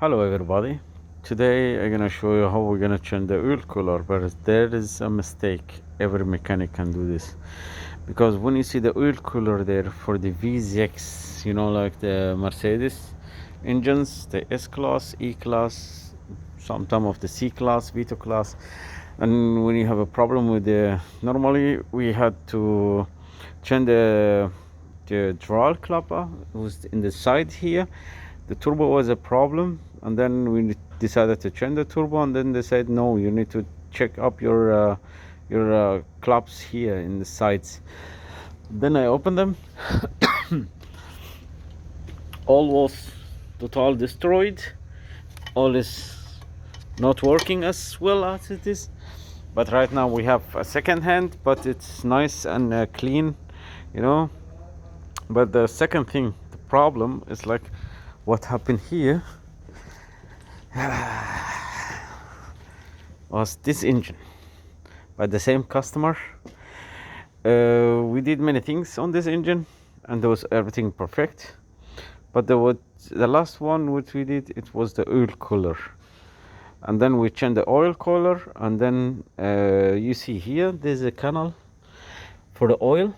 Hello everybody. Today I'm gonna show you how we're gonna change the oil cooler, but there is a mistake. Every mechanic can do this because when you see the oil cooler there for the V6, like the Mercedes engines, the S class, E class, some of the C class, V2 class, and when you have a problem with the normally we had to change the drawl clapper who's in the side here. The turbo was a problem, and then we decided to change the turbo, and then they said no, you need to check up your claps here in the sides. Then I opened them. All was total destroyed. All is not working as well as it is, but right now we have a second hand, but it's nice and clean, you know but the second thing, the problem is like what happened here was this engine by the same customer. We did many things on this engine and there was everything perfect, but the last one which we did, it was the oil cooler, and then we changed the oil cooler, and then you see here there's a canal for the oil,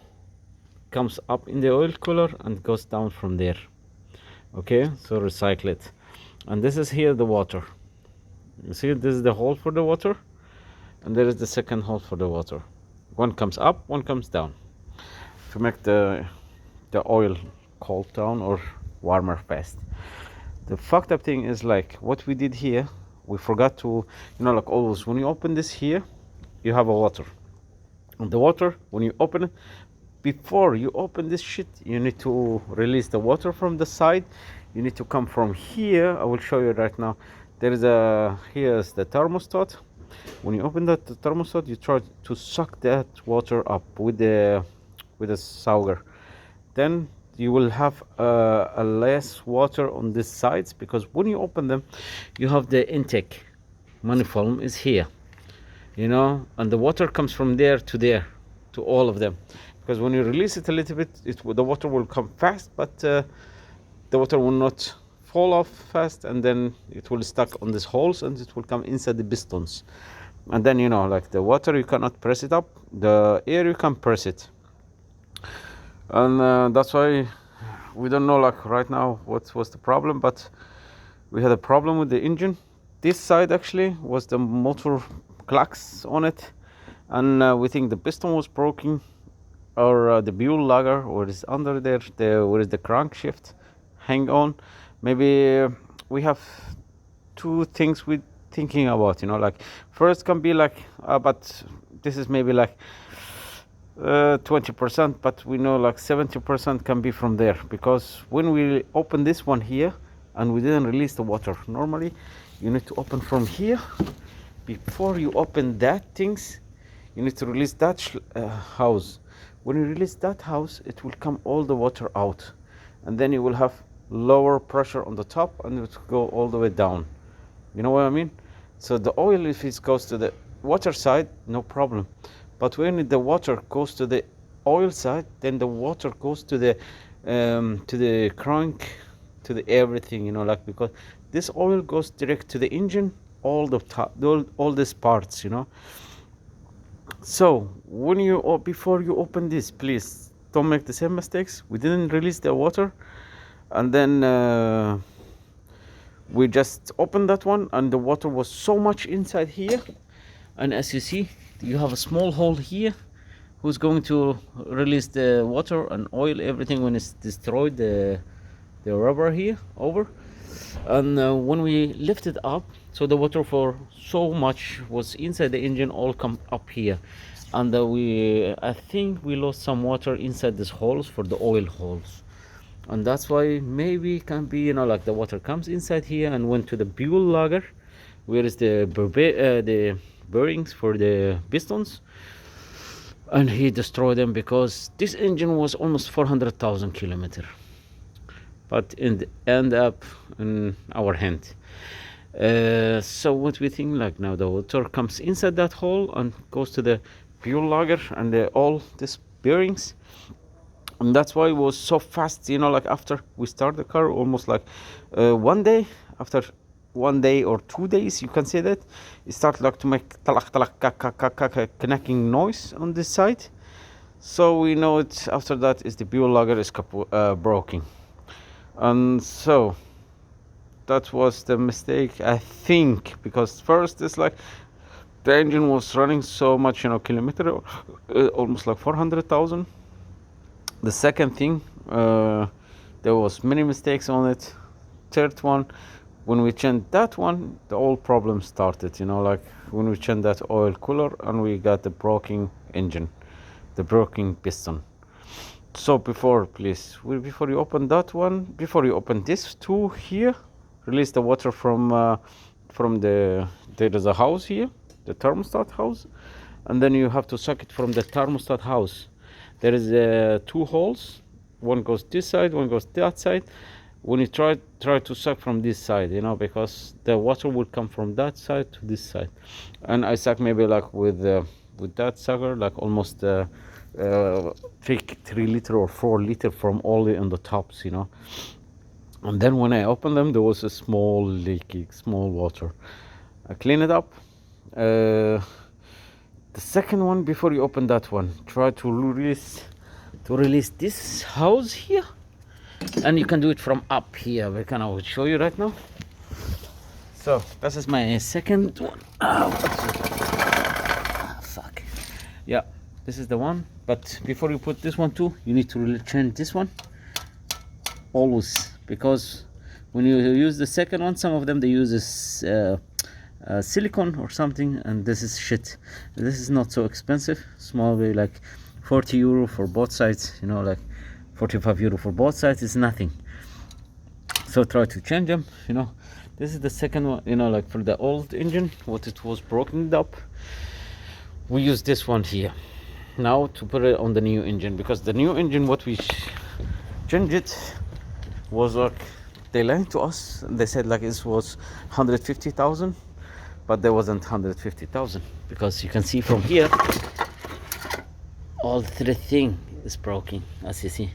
comes up in the oil cooler and goes down from there. Okay, so recycle it. And this is here the water. You see, this is the hole for the water, and there is the second hole for the water. One comes up, one comes down to make the oil cold down or warmer fast. The fucked up thing is like what we did here, we forgot to, like always when you open this here, you have a water, and the water, when you open it, before you open this shit, you need to release the water from the side. You need to come from here. I will show you right now. Here's the thermostat. When you open the thermostat, you try to suck that water up with the sauger. Then you will have a less water on these sides, because when you open them, you have the intake manifold is here, and the water comes from there to all of them. Because when you release it a little bit, the water will come fast, but the water will not fall off fast, and then it will stuck on these holes and it will come inside the pistons. And then like the water, you cannot press it up, the air you can press it, and that's why we don't know like right now what was the problem, but we had a problem with the engine. This side actually was the motor clucks on it, and we think the piston was broken, or the fuel lugger, or is under there, where is the crankshaft hang on. Maybe we have two things we thinking about, like first can be like but this is maybe like 20%, but we know like 70% can be from there, because when we open this one here and we didn't release the water, normally you need to open from here. Before you open that things, you need to release that house. When you release that house, it will come all the water out, and then you will have lower pressure on the top, and it will go all the way down. You know what I mean? So the oil, if it goes to the water side, no problem. But when the water goes to the oil side, then the water goes to the crank, to the everything, like, because this oil goes direct to the engine, all these parts, So before you open this, please don't make the same mistakes. We didn't release the water, and then we just opened that one, and the water was so much inside here, and as you see, you have a small hole here who's going to release the water and oil, everything, when it's destroyed the rubber here over. And when we lift it up, so the water for so much was inside the engine, all come up here, and I think we lost some water inside these holes for the oil holes, and that's why maybe it can be, like the water comes inside here and went to the fuel lugger, where is the bearings for the pistons, and he destroyed them, because this engine was almost 400,000 kilometers, but end up in our hand. So what we think, like now the water comes inside that hole and goes to the fuel lugger and all these bearings, and that's why it was so fast. Like after we start the car, almost like one day after 1 day or 2 days, you can say that it started like to make talak talak knacking noise on this side. So we know it after that is the fuel logger is broken. And so that was the mistake, I think, because first it's like the engine was running so much, kilometer, almost like 400,000. The second thing, there was many mistakes on it. Third one, when we changed that one, the whole problem started, like when we changed that oil cooler and we got the broken engine, the broken piston. So before you open that one, before you open this two here, release the water from there is a house here, the thermostat house, and then you have to suck it from the thermostat house. There is two holes, one goes this side, one goes that side. When you try to suck from this side, because the water will come from that side to this side, and I suck maybe like with that sucker, like almost 3 liter or 4 liter from all the on the tops, And then when I opened them, there was a small water. I clean it up. The second one, before you open that one, try to release this hose here, and you can do it from up here. I will show you right now. So this is my second one. Fuck. Yeah, this is the one. But before you put this one too, you need to really change this one always, because when you use the second one, some of them they use this silicone or something, and this is shit. This is not so expensive, small way, like 40 euro for both sides, like 45 euro for both sides is nothing. So try to change them. This is the second one, like for the old engine, what it was broken up, we use this one here now to put it on the new engine, because the new engine, what we changed it was like, they lied to us. They said like it was 150,000, but there wasn't 150,000, because you can see from here all the thing is broken, as you see.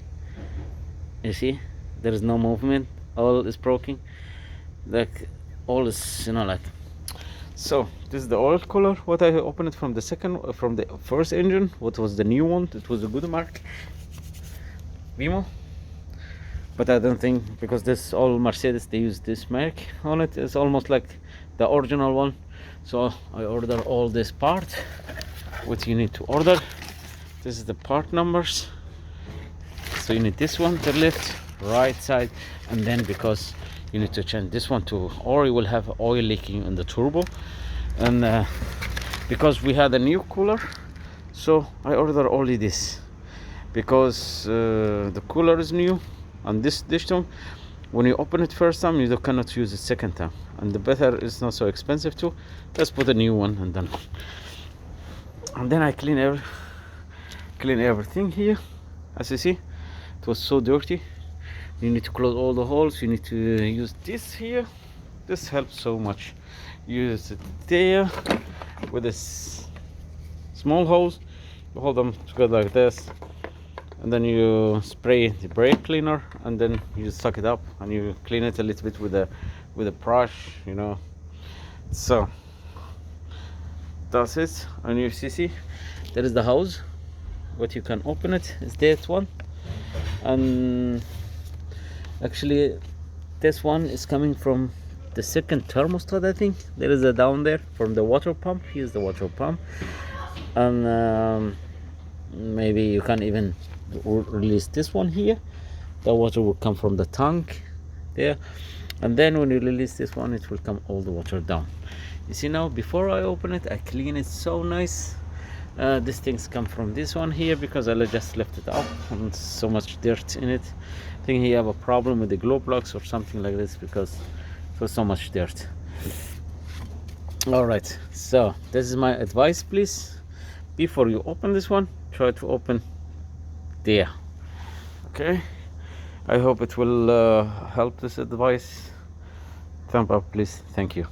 You see, there is no movement, all is broken, like all is, like. So this is the oil cooler, what I opened it from the first engine, what was the new one. It was a good mark, Vimo, but I don't think, because this all Mercedes, they use this mark on it. It's almost like the original one. So I order all this part, what you need to order. This is the part numbers. So you need this one, the left, right side, and then because you need to change this one too, or you will have oil leaking in the turbo. And because we had a new cooler, so I ordered only this, because the cooler is new, and this tone, when you open it first time, you cannot use it second time, and the better is not so expensive too. Let's put a new one, and then I clean everything here. As you see, it was so dirty. You need to close all the holes. You need to use this here. This helps so much. Use it there with this small hose. You hold them together like this, and then you spray the brake cleaner, and then you suck it up and you clean it a little bit with a brush, So that's it. And you see, there is the hose. What you can open it is that one, and actually this one is coming from the second thermostat. I think there is a down there from the water pump. Here's the water pump, and maybe you can even release this one here. The water will come from the tank there, and then when you release this one, it will come all the water down. You see, now before I open it, I clean it so nice. These things come from this one here, because I just left it up and so much dirt in it. I think he have a problem with the glow plugs or something like this, because it was so much dirt. All right, so this is my advice. Please, before you open this one, try to open there. Okay, I hope it will help, this advice. Thumb up please. Thank you.